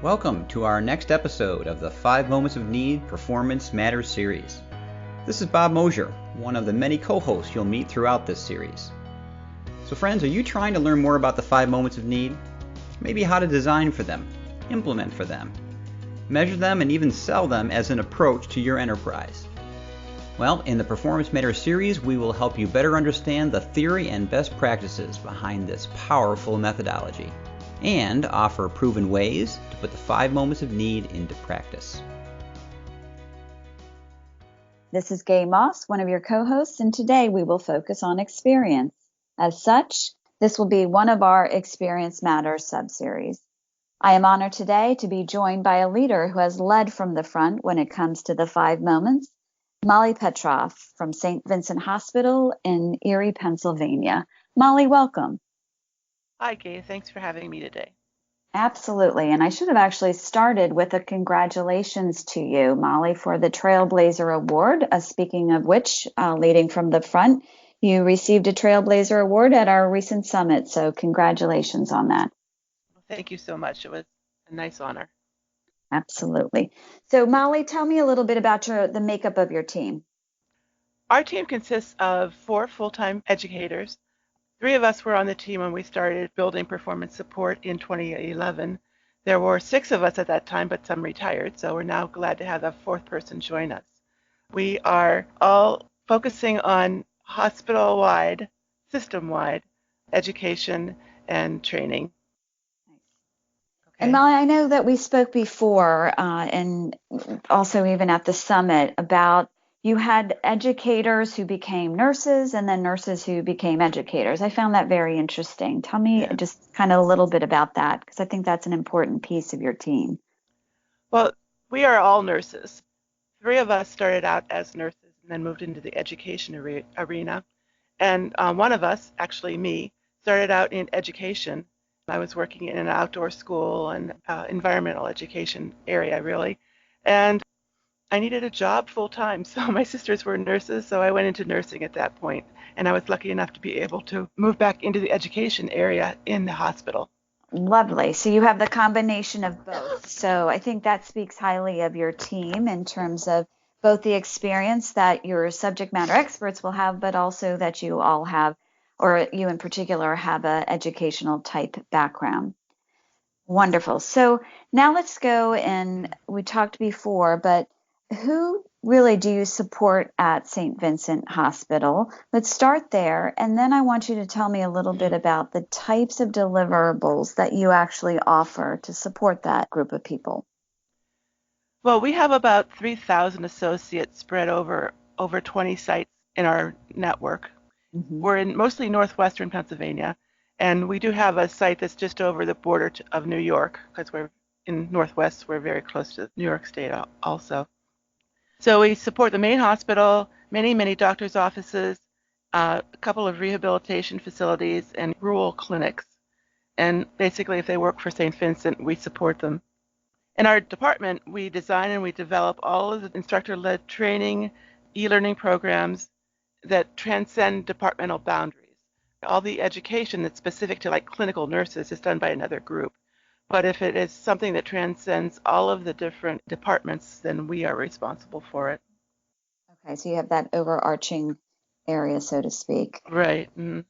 Welcome to our next episode of the 5 Moments of Need Performance Matters series. This is Bob Mosier, one of the many co-hosts you'll meet throughout this series. So friends, are you trying to learn more about the 5 moments of need? Maybe how to design for them, implement for them, measure them, and even sell them as an approach to your enterprise. Well, in the Performance Matters series, we will help you better understand the theory and best practices behind this powerful methodology, and offer proven ways to put the 5 moments of need into practice. This is Gay Moss, one of your co-hosts, and today we will focus on experience. As such, this will be one of our Experience Matters subseries. I am honored today to be joined by a leader who has led from the front when it comes to the 5 moments, Molly Petroff from St. Vincent Hospital in Erie, Pennsylvania. Molly, welcome. Hi, Gay. Thanks for having me today. Absolutely. And I should have actually started with a congratulations to you, Molly, for the Trailblazer Award. Speaking of which, leading from the front, you received a Trailblazer Award at our recent summit. So congratulations on that. Well, thank you so much. It was a nice honor. Absolutely. So Molly, tell me a little bit about the makeup of your team. Our team consists of 4 full-time educators. 3 of us were on the team when we started building performance support in 2011. There were 6 of us at that time, but some retired, so we're now glad to have the 4th person join us. We are all focusing on hospital-wide, system-wide education and training. Okay. And Molly, I know that we spoke before and also even at the summit about you had educators who became nurses and then nurses who became educators. I found that very interesting. Tell me just kind of a little bit about that, because I think that's an important piece of your team. Well, we are all nurses. 3 of us started out as nurses and then moved into the education arena. And one of us, actually me, started out in education. I was working in an outdoor school and environmental education area, really. And I needed a job full time, so my sisters were nurses, so I went into nursing at that point, and I was lucky enough to be able to move back into the education area in the hospital. Lovely. So you have the combination of both. So I think that speaks highly of your team in terms of both the experience that your subject matter experts will have, but also that you all have, or you in particular, have an educational type background. Wonderful. So now let's go, and we talked before, but who really do you support at St. Vincent Hospital? Let's start there, and then I want you to tell me a little bit about the types of deliverables that you actually offer to support that group of people. Well, we have about 3,000 associates spread over 20 sites in our network. Mm-hmm. We're in mostly northwestern Pennsylvania, and we do have a site that's just over the border of New York, because we're in Northwest, we're very close to New York State also. So we support the main hospital, many doctors' offices, a couple of rehabilitation facilities, and rural clinics. And basically, if they work for St. Vincent, we support them. In our department, we design and we develop all of the instructor-led training, e-learning programs that transcend departmental boundaries. All the education that's specific to like clinical nurses is done by another group. But if it is something that transcends all of the different departments, then we are responsible for it. Okay, so you have that overarching area, so to speak. Right. Mm-hmm.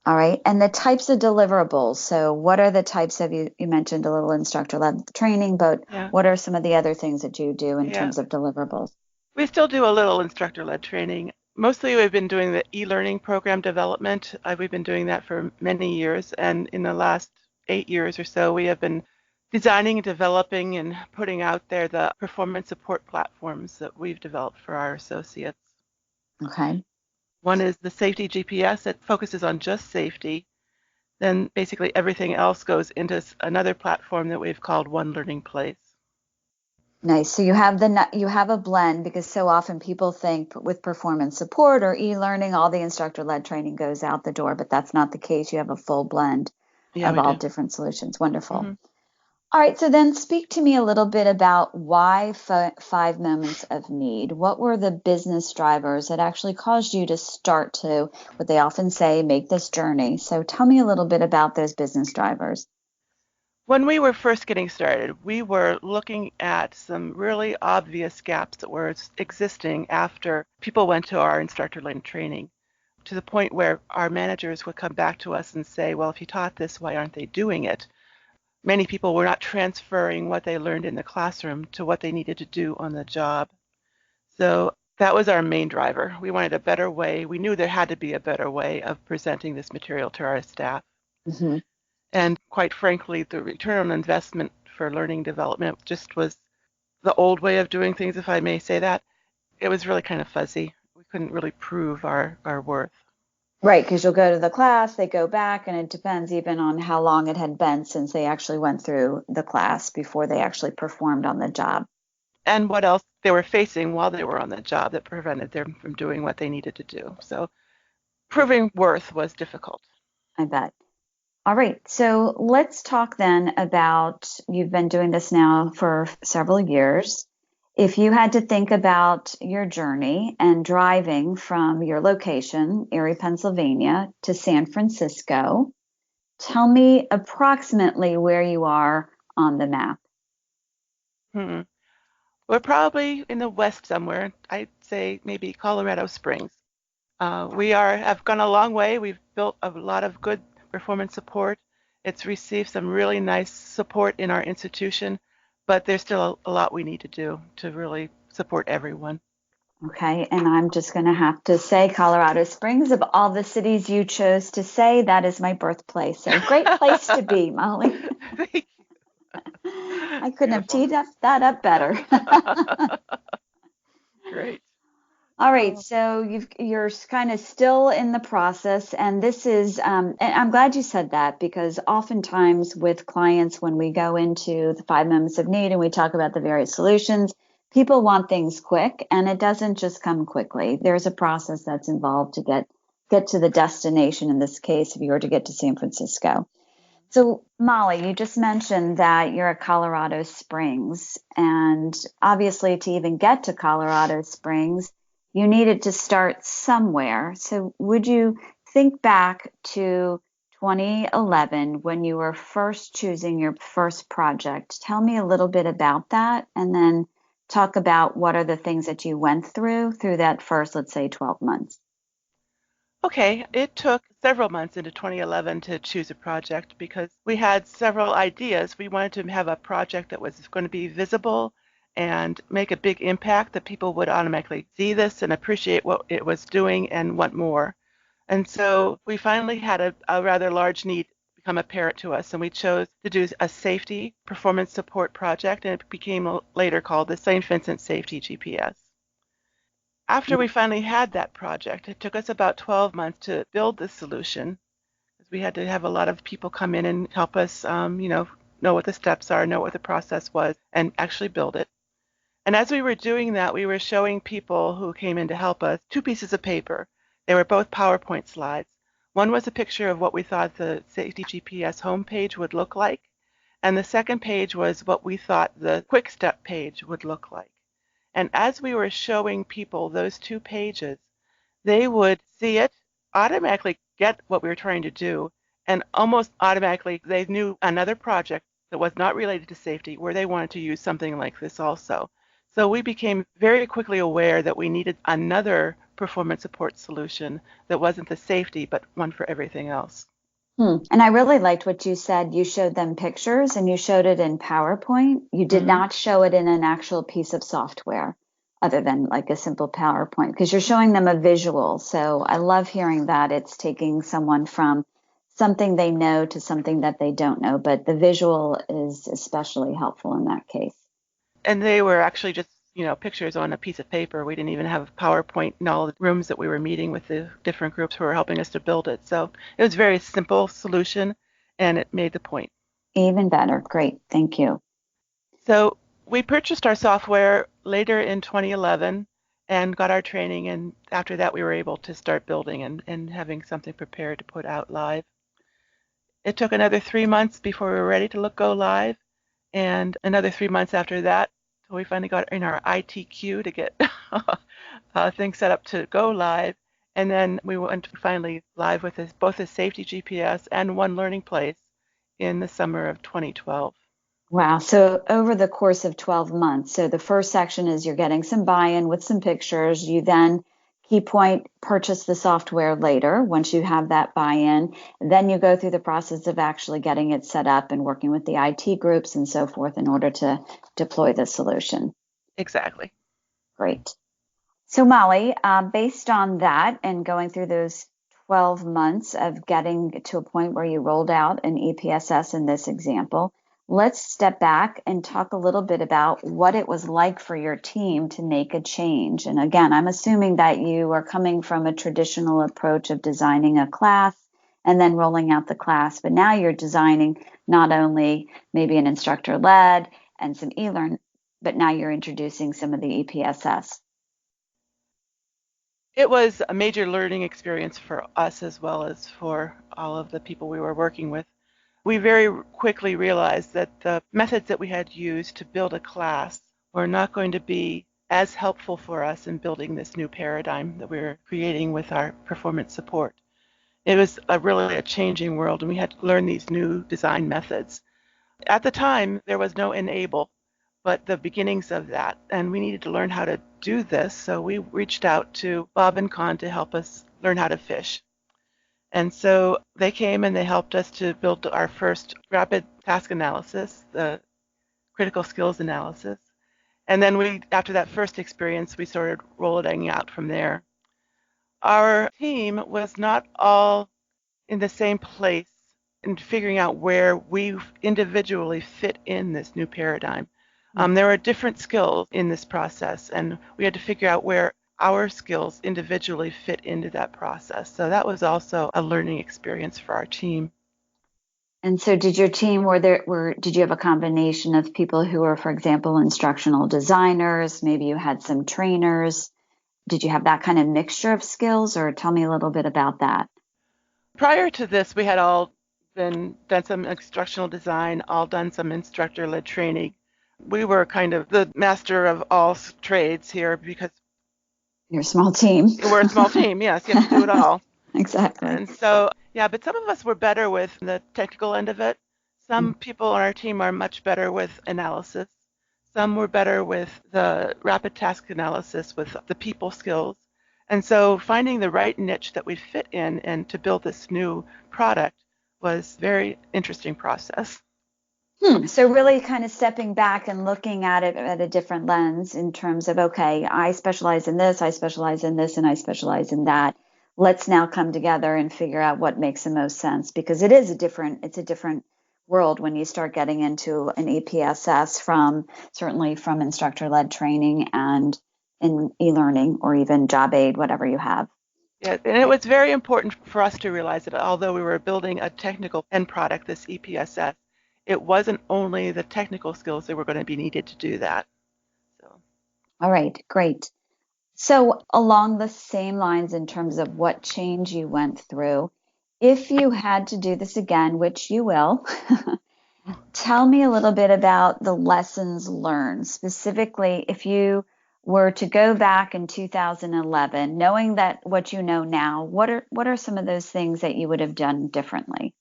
All right. And the types of deliverables. So what are the types of, you mentioned a little instructor-led training, but what are some of the other things that you do in terms of deliverables? We still do a little instructor-led training. Mostly we've been doing the e-learning program development. We've been doing that for many years. And in the last 8 years or so, we have been designing and developing and putting out there the performance support platforms that we've developed for our associates. Okay. One is the safety GPS that focuses on just safety. Then basically everything else goes into another platform that we've called One Learning Place. Nice. So you have a blend, because so often people think with performance support or e-learning, all the instructor-led training goes out the door, but that's not the case. You have a full blend of all different solutions. Wonderful. Mm-hmm. All right. So then speak to me a little bit about why 5 moments of need. What were the business drivers that actually caused you to start to, what they often say, make this journey? So tell me a little bit about those business drivers. When we were first getting started, we were looking at some really obvious gaps that were existing after people went to our instructor-led training, to the point where our managers would come back to us and say, well, if you taught this, why aren't they doing it? Many people were not transferring what they learned in the classroom to what they needed to do on the job. So that was our main driver. We wanted a better way. We knew there had to be a better way of presenting this material to our staff. Mm-hmm. And quite frankly, the return on investment for learning development just was the old way of doing things, if I may say that. It was really kind of fuzzy. We couldn't really prove our worth. Right, because you'll go to the class, they go back, and it depends even on how long it had been since they actually went through the class before they actually performed on the job. And what else they were facing while they were on the job that prevented them from doing what they needed to do. So proving worth was difficult. I bet. All right, so let's talk then about, you've been doing this now for several years. If you had to think about your journey and driving from your location, Erie, Pennsylvania, to San Francisco, tell me approximately where you are on the map. We're probably in the west somewhere. I'd say maybe Colorado Springs. We have gone a long way. We've built a lot of good performance support. It's received some really nice support in our institution, but there's still a lot we need to do to really support everyone. Okay, and I'm just going to have to say Colorado Springs, of all the cities you chose to say, that is my birthplace. So great place to be, Molly. Thank you. I couldn't have teed that up better. Great. All right, so you're kind of still in the process, and this is, and I'm glad you said that, because oftentimes with clients, when we go into the 5 moments of need and we talk about the various solutions, people want things quick, and it doesn't just come quickly. There's a process that's involved to get to the destination. In this case, if you were to get to San Francisco. So, Molly, you just mentioned that you're at Colorado Springs, and obviously to even get to Colorado Springs, you needed to start somewhere. So would you think back to 2011 when you were first choosing your first project? Tell me a little bit about that, and then talk about what are the things that you went through that first, let's say, 12 months. Okay, it took several months into 2011 to choose a project because we had several ideas. We wanted to have a project that was going to be visible and make a big impact, that people would automatically see this and appreciate what it was doing and want more. And so we finally had a rather large need become apparent to us, and we chose to do a safety performance support project, and it became later called the St. Vincent Safety GPS. After we finally had that project, it took us about 12 months to build the solution, because we had to have a lot of people come in and help us, know what the steps are, know what the process was, and actually build it. And as we were doing that, we were showing people who came in to help us 2 pieces of paper. They were both PowerPoint slides. One was a picture of what we thought the Safety GPS homepage would look like, and the second page was what we thought the quick step page would look like. And as we were showing people those 2 pages, they would see it, automatically get what we were trying to do, and almost automatically they knew another project that was not related to safety where they wanted to use something like this also. So we became very quickly aware that we needed another performance support solution that wasn't the safety, but one for everything else. And I really liked what you said. You showed them pictures and you showed it in PowerPoint. You did not show it in an actual piece of software other than like a simple PowerPoint, because you're showing them a visual. So I love hearing that it's taking someone from something they know to something that they don't know, but the visual is especially helpful in that case. And they were actually just pictures on a piece of paper. We didn't even have PowerPoint in all the rooms that we were meeting with the different groups who were helping us to build it. So it was a very simple solution, and it made the point. Even better. Great. Thank you. So we purchased our software later in 2011 and got our training, and after that we were able to start building and having something prepared to put out live. It took another 3 months before we were ready to go live, and another 3 months after that. So we finally got in our IT queue to get things set up to go live. And then we went finally live with both a safety GPS and one learning place in the summer of 2012. Wow. So over the course of 12 months, so the first section is you're getting some buy-in with some pictures. You then, key point, purchase the software later once you have that buy-in. Then you go through the process of actually getting it set up and working with the IT groups and so forth in order to deploy the solution. Exactly. Great. So Molly, based on that and going through those 12 months of getting to a point where you rolled out an EPSS in this example, let's step back and talk a little bit about what it was like for your team to make a change. And again, I'm assuming that you are coming from a traditional approach of designing a class and then rolling out the class, but now you're designing not only maybe an instructor-led and some e-learn, but now you're introducing some of the EPSS. It was a major learning experience for us as well as for all of the people we were working with. We very quickly realized that the methods that we had used to build a class were not going to be as helpful for us in building this new paradigm that we were creating with our performance support. It was really a changing world, and we had to learn these new design methods. At the time, there was no enable, but the beginnings of that, and we needed to learn how to do this, so we reached out to Bob and Con to help us learn how to fish. And so they came and they helped us to build our first rapid task analysis, the critical skills analysis. And then after that first experience, we started rolling out from there. Our team was not all in the same place in figuring out where we individually fit in this new paradigm. There are different skills in this process, and we had to figure out where our skills individually fit into that process. So that was also a learning experience for our team. And so did your team, did you have a combination of people who were, for example, instructional designers? Maybe you had some trainers. Did you have that kind of mixture of skills, or tell me a little bit about that? Prior to this, we had all done some instructional design, all done some instructor-led training. We were kind of the master of all trades here because you're a small team. We're a small team, yes. You have to do it all. Exactly. And so, yeah, but some of us were better with the technical end of it. Some people on our team are much better with analysis. Some were better with the rapid task analysis with the people skills. And so finding the right niche that we fit in and to build this new product was a very interesting process. So really kind of stepping back and looking at it at a different lens in terms of, okay, I specialize in this, I specialize in this, and I specialize in that. Let's now come together and figure out what makes the most sense, because it's a different world when you start getting into an EPSS certainly from instructor-led training and in e-learning or even job aid, whatever you have. Yeah, and it was very important for us to realize that although we were building a technical end product, this EPSS, it wasn't only the technical skills that were going to be needed to do that. So. All right, great. So along the same lines in terms of what change you went through, if you had to do this again, which you will, tell me a little bit about the lessons learned. Specifically, if you were to go back in 2011, knowing that what you know now, what are some of those things that you would have done differently?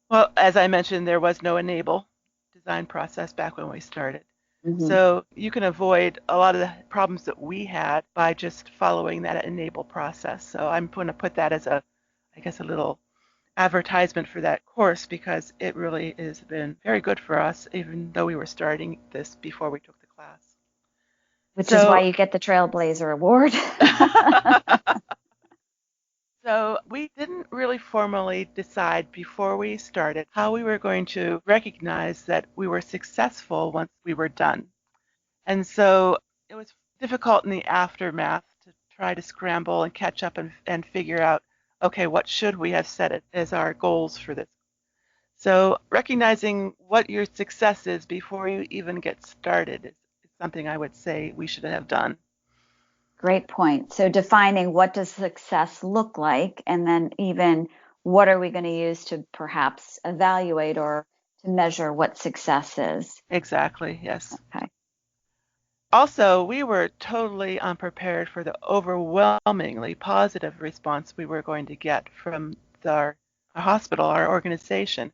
Well, as I mentioned, there was no enable design process back when we started. Mm-hmm. So you can avoid a lot of the problems that we had by just following that enable process. So I'm going to put that as a little advertisement for that course, because it really has been very good for us, even though we were starting this before we took the class. Which is why you get the Trailblazer Award. So we didn't really formally decide before we started how we were going to recognize that we were successful once we were done. And so it was difficult in the aftermath to try to scramble and catch up and figure out, okay, what should we have set as our goals for this? So recognizing what your success is before you even get started is something I would say we should have done. Great point. So defining what does success look like, and then even what are we going to use to perhaps evaluate or to measure what success is. Exactly, yes. Okay. Also, we were totally unprepared for the overwhelmingly positive response we were going to get from our hospital, our organization.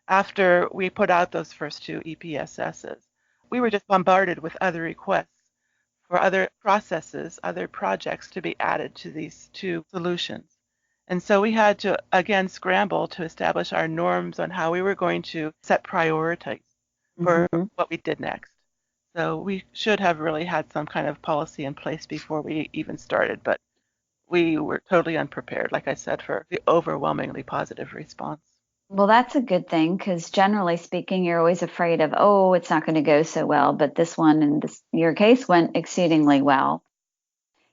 after we put out those first two EPSSs, we were just bombarded with other requests for other processes, other projects to be added to these two solutions. And so we had to, again, scramble to establish our norms on how we were going to set priorities for what we did next. So we should have really had some kind of policy in place before we even started, but we were totally unprepared, like I said, for the overwhelmingly positive response. Well, that's a good thing because generally speaking, you're always afraid of, oh, it's not going to go so well. But this one in your case went exceedingly well.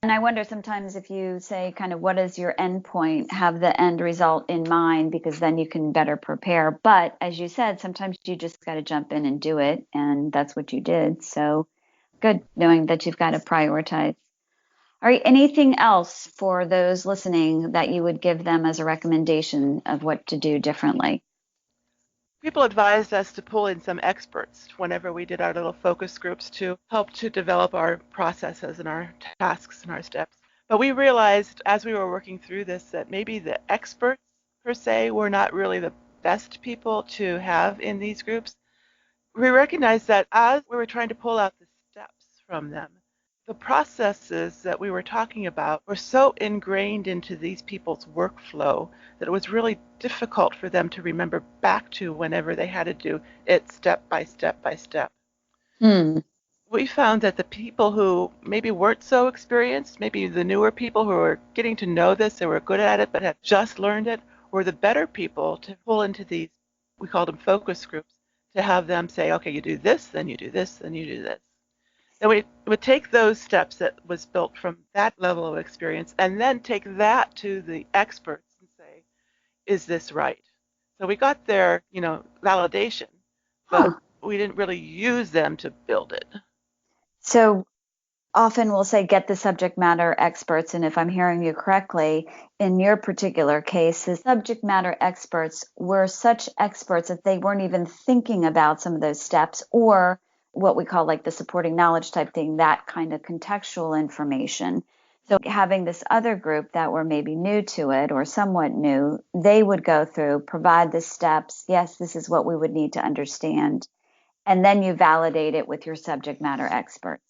And I wonder sometimes if you say kind of what is your end point, have the end result in mind, because then you can better prepare. But as you said, sometimes you just got to jump in and do it. And that's what you did. So good knowing that you've got to prioritize. All right. Anything else for those listening that you would give them as a recommendation of what to do differently? People advised us to pull in some experts whenever we did our little focus groups to help to develop our processes and our tasks and our steps. But we realized as we were working through this that maybe the experts per se were not really the best people to have in these groups. We recognized that as we were trying to pull out the steps from them, the processes that we were talking about were so ingrained into these people's workflow that it was really difficult for them to remember back to whenever they had to do it step by step by step. We found that the people who maybe weren't so experienced, maybe the newer people who were getting to know this, they were good at it but had just learned it, were the better people to pull into these, we called them focus groups, to have them say, okay, you do this, then you do this, then you do this. Then we would take those steps that was built from that level of experience and then take that to the experts and say, is this right? So we got their, validation, but we didn't really use them to build it. So often we'll say get the subject matter experts. And if I'm hearing you correctly, in your particular case, the subject matter experts were such experts that they weren't even thinking about some of those steps or what we call like the supporting knowledge type thing, that kind of contextual information. So having this other group that were maybe new to it or somewhat new, they would go through, provide the steps. Yes, this is what we would need to understand. And then you validate it with your subject matter experts.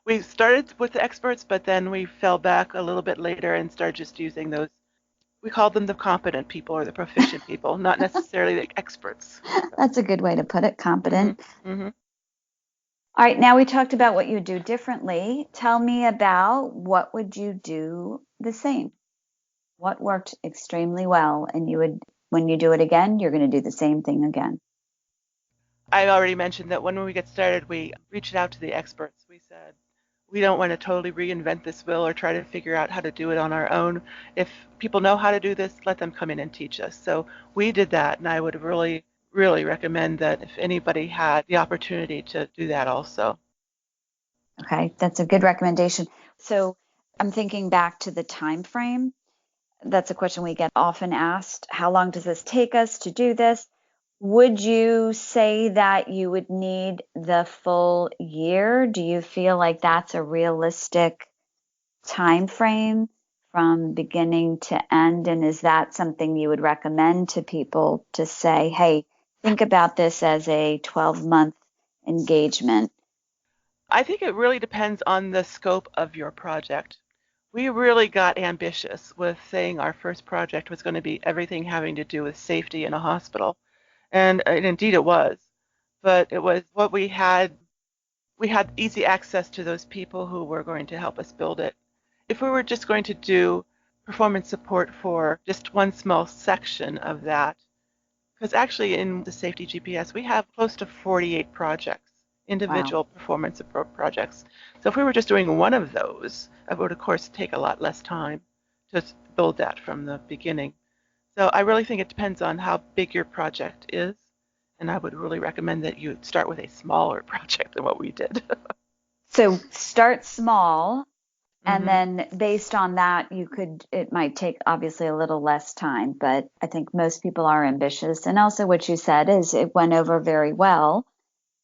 We started with the experts, but then we fell back a little bit later and started just using those. We called them the competent people or the proficient people, not necessarily the experts. That's a good way to put it, competent. All right, now we talked about what you do differently. Tell me about what would you do the same? What worked extremely well, and when you do it again, you're going to do the same thing again. I already mentioned that when we get started, we reached out to the experts. We said, we don't want to totally reinvent this wheel or try to figure out how to do it on our own. If people know how to do this, let them come in and teach us. So we did that, and I would really recommend that if anybody had the opportunity to do that also. Okay, that's a good recommendation. So I'm thinking back to the time frame. That's a question we get often asked. How long does this take us to do this? Would you say that you would need the full year? Do you feel like that's a realistic time frame from beginning to end? And is that something you would recommend to people to say, hey, think about this as a 12-month engagement? I think it really depends on the scope of your project. We really got ambitious with saying our first project was going to be everything having to do with safety in a hospital. And indeed it was. But it was what we had. We had easy access to those people who were going to help us build it. If we were just going to do performance support for just one small section of that, because actually in the safety GPS, we have close to 48 projects, individual performance support projects. So if we were just doing one of those, it would, of course, take a lot less time to build that from the beginning. So I really think it depends on how big your project is. And I would really recommend that you start with a smaller project than what we did. So start small, and then based on that, it might take obviously a little less time, but I think most people are ambitious. And also what you said is it went over very well.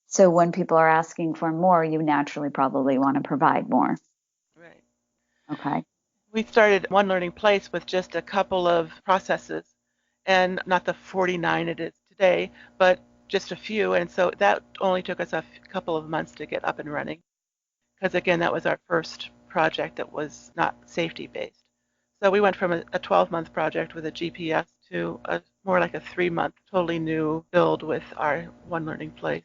So when people are asking for more, you naturally probably want to provide more. Right. Okay. We started One Learning Place with just a couple of processes and not the 49 it is today. day, but just a few. And so that only took us a couple of months to get up and running. Because again, that was our first project that was not safety based. So we went from a 12-month project with a GPS to more like a 3-month, totally new build with our One Learning Place.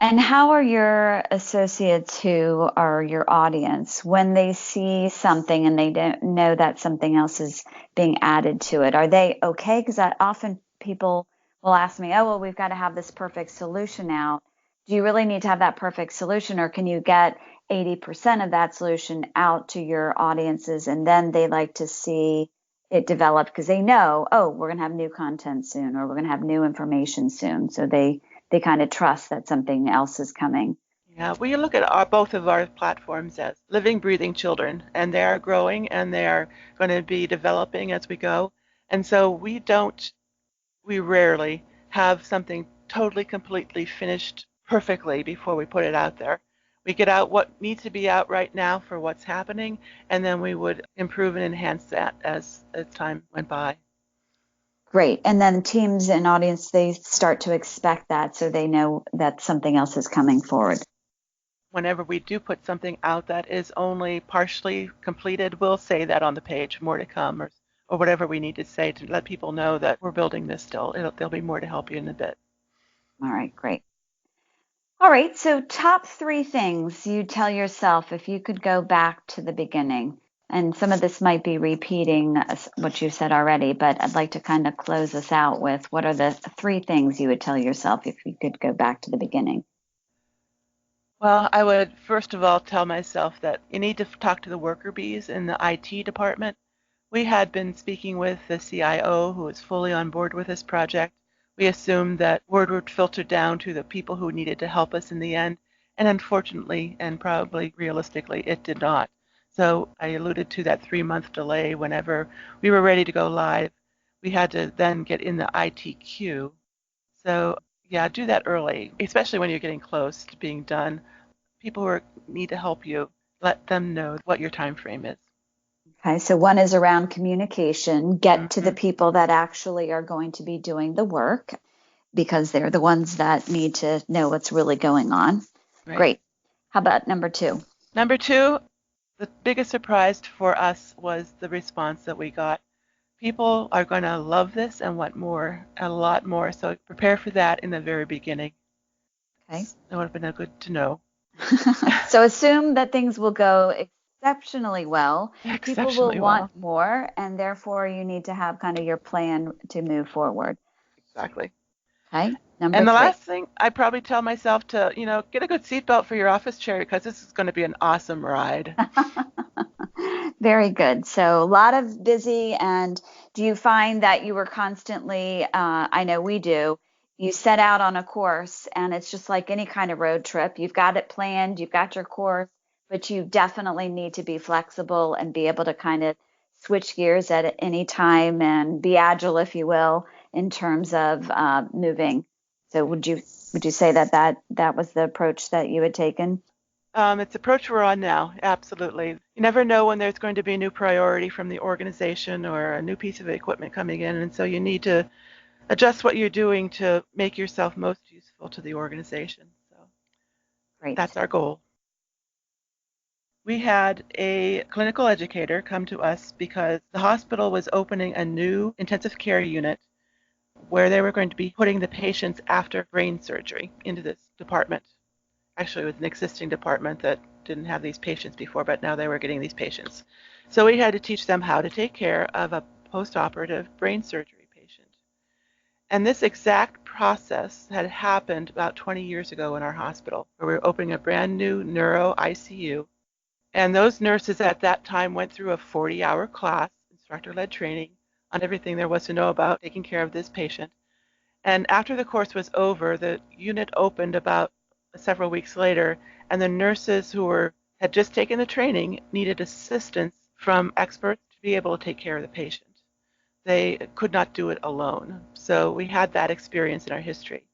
And how are your associates who are your audience when they see something and they don't know that something else is being added to it? Are they okay? Because often people will ask me, oh, well, we've got to have this perfect solution out. Do you really need to have that perfect solution, or can you get 80% of that solution out to your audiences and then they like to see it develop because they know, oh, we're going to have new content soon, or we're going to have new information soon. So they kind of trust that something else is coming. Yeah, we look at both of our platforms as living, breathing children, and they are growing and they are going to be developing as we go. And so we rarely have something totally, completely finished perfectly before we put it out there. We get out what needs to be out right now for what's happening, and then we would improve and enhance that as time went by. Great. And then teams and audience, they start to expect that so they know that something else is coming forward. Whenever we do put something out that is only partially completed, we'll say that on the page, more to come, or whatever we need to say to let people know that we're building this still. There'll be more to help you in a bit. All right, great. All right, so top 3 things you tell yourself if you could go back to the beginning. And some of this might be repeating what you said already, but I'd like to kind of close us out with what are the 3 things you would tell yourself if you could go back to the beginning? Well, I would first of all tell myself that you need to talk to the worker bees in the IT department. We had been speaking with the CIO, who was fully on board with this project. We assumed that word would filter down to the people who needed to help us in the end, and unfortunately, and probably realistically, it did not. So I alluded to that 3-month delay. Whenever we were ready to go live, we had to then get in the IT queue. So yeah, do that early, especially when you're getting close to being done. People who need to help you, let them know what your time frame is. Okay, so one is around communication, get to the people that actually are going to be doing the work because they're the ones that need to know what's really going on. Right. Great. How about number 2? Number 2, the biggest surprise for us was the response that we got. People are going to love this and want more, a lot more. So prepare for that in the very beginning. Okay. That would have been good to know. So assume that things will go exceptionally well. People will want more, and therefore you need to have kind of your plan to move forward. Exactly. Okay. And the 3. last thing, I'd probably tell myself to, get a good seatbelt for your office chair because this is going to be an awesome ride. Very good. So a lot of busy. And do you find that you were constantly, I know we do, you set out on a course and it's just like any kind of road trip. You've got it planned, you've got your course, but you definitely need to be flexible and be able to kind of switch gears at any time and be agile, if you will, in terms of moving. So would you say that was the approach that you had taken? It's the approach we're on now, absolutely. You never know when there's going to be a new priority from the organization or a new piece of equipment coming in, and so you need to adjust what you're doing to make yourself most useful to the organization. So Great. That's our goal. We had a clinical educator come to us because the hospital was opening a new intensive care unit where they were going to be putting the patients after brain surgery into this department. Actually, it was an existing department that didn't have these patients before, but now they were getting these patients. So we had to teach them how to take care of a post-operative brain surgery patient. And this exact process had happened about 20 years ago in our hospital, where we were opening a brand new neuro ICU. And those nurses at that time went through a 40-hour class, instructor-led training, on everything there was to know about taking care of this patient. And after the course was over, the unit opened about several weeks later, and the nurses who had just taken the training needed assistance from experts to be able to take care of the patient. They could not do it alone. So we had that experience in our history.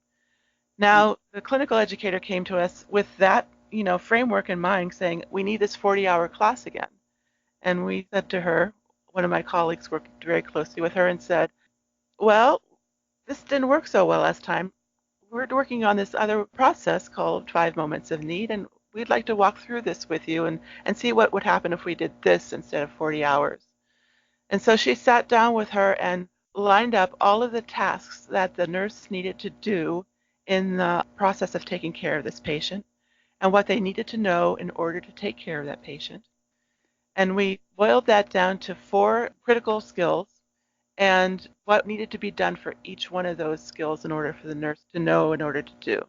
Now, the clinical educator came to us with that, framework in mind, saying, we need this 40-hour class again. And we said to her, one of my colleagues worked very closely with her and said, well, this didn't work so well last time. We're working on this other process called 5 moments of need, and we'd like to walk through this with you and see what would happen if we did this instead of 40 hours. And so she sat down with her and lined up all of the tasks that the nurse needed to do in the process of taking care of this patient and what they needed to know in order to take care of that patient. And we boiled that down to 4 critical skills and what needed to be done for each one of those skills in order for the nurse to know in order to do.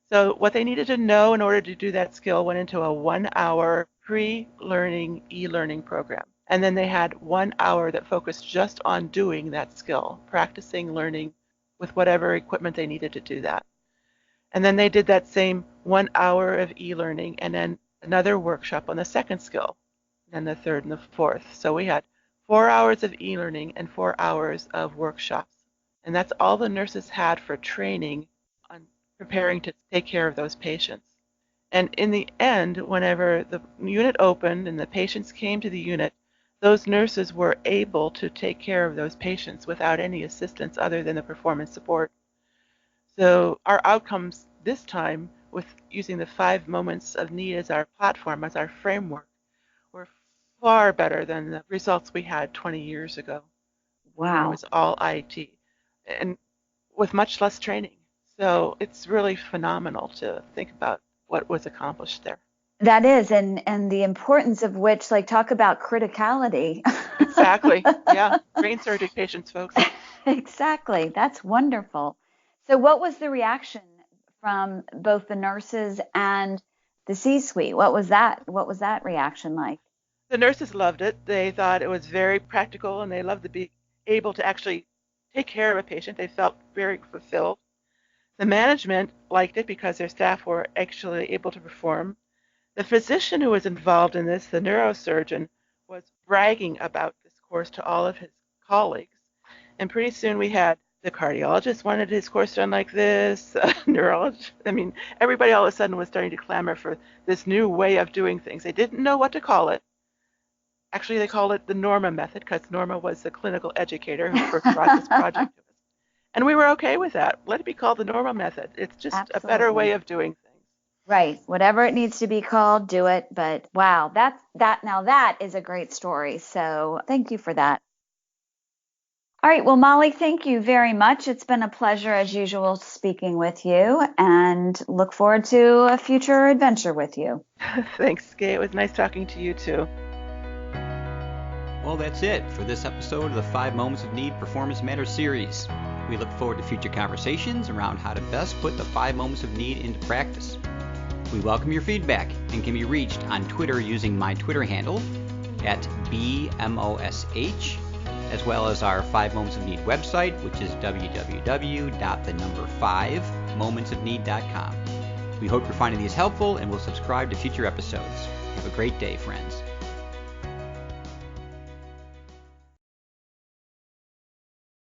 So what they needed to know in order to do that skill went into a 1-hour pre-learning e-learning program. And then they had 1 hour that focused just on doing that skill, practicing learning with whatever equipment they needed to do that. And then they did that same 1 hour of e-learning and then another workshop on the second skill, and the third and the fourth. So we had 4 hours of e-learning and 4 hours of workshops. And that's all the nurses had for training on preparing to take care of those patients. And in the end, whenever the unit opened and the patients came to the unit, those nurses were able to take care of those patients without any assistance other than the performance support. So our outcomes this time, with using the 5 moments of need as our platform, as our framework, were far better than the results we had 20 years ago. Wow. It was all IT and with much less training. So it's really phenomenal to think about what was accomplished there. That is, and the importance of which, like, talk about criticality. Exactly. Yeah. Brain surgery patients, folks. Exactly. That's wonderful. So what was the reaction from both the nurses and the C-suite? What was that reaction like? The nurses loved it. They thought it was very practical, and they loved to be able to actually take care of a patient. They felt very fulfilled. The management liked it because their staff were actually able to perform. The physician who was involved in this, the neurosurgeon, was bragging about this course to all of his colleagues. And pretty soon we had the cardiologist wanted his course done like this, neurologist. I mean, everybody all of a sudden was starting to clamor for this new way of doing things. They didn't know what to call it. Actually, they called it the Norma method because Norma was the clinical educator who first brought this project to us. And we were okay with that. Let it be called the Norma method. It's just Absolutely. a better way of doing things. Right. Whatever it needs to be called, do it. But wow, that is a great story. So thank you for that. All right. Well, Molly, thank you very much. It's been a pleasure as usual speaking with you and look forward to a future adventure with you. Thanks, Kay. It was nice talking to you too. Well, that's it for this episode of the 5 Moments of Need Performance Matters series. We look forward to future conversations around how to best put the 5 moments of need into practice. We welcome your feedback and can be reached on Twitter using my Twitter handle at BMOSH, as well as our 5 Moments of Need website, which is www.5momentsofneed.com. We hope you're finding these helpful and will subscribe to future episodes. Have a great day, friends.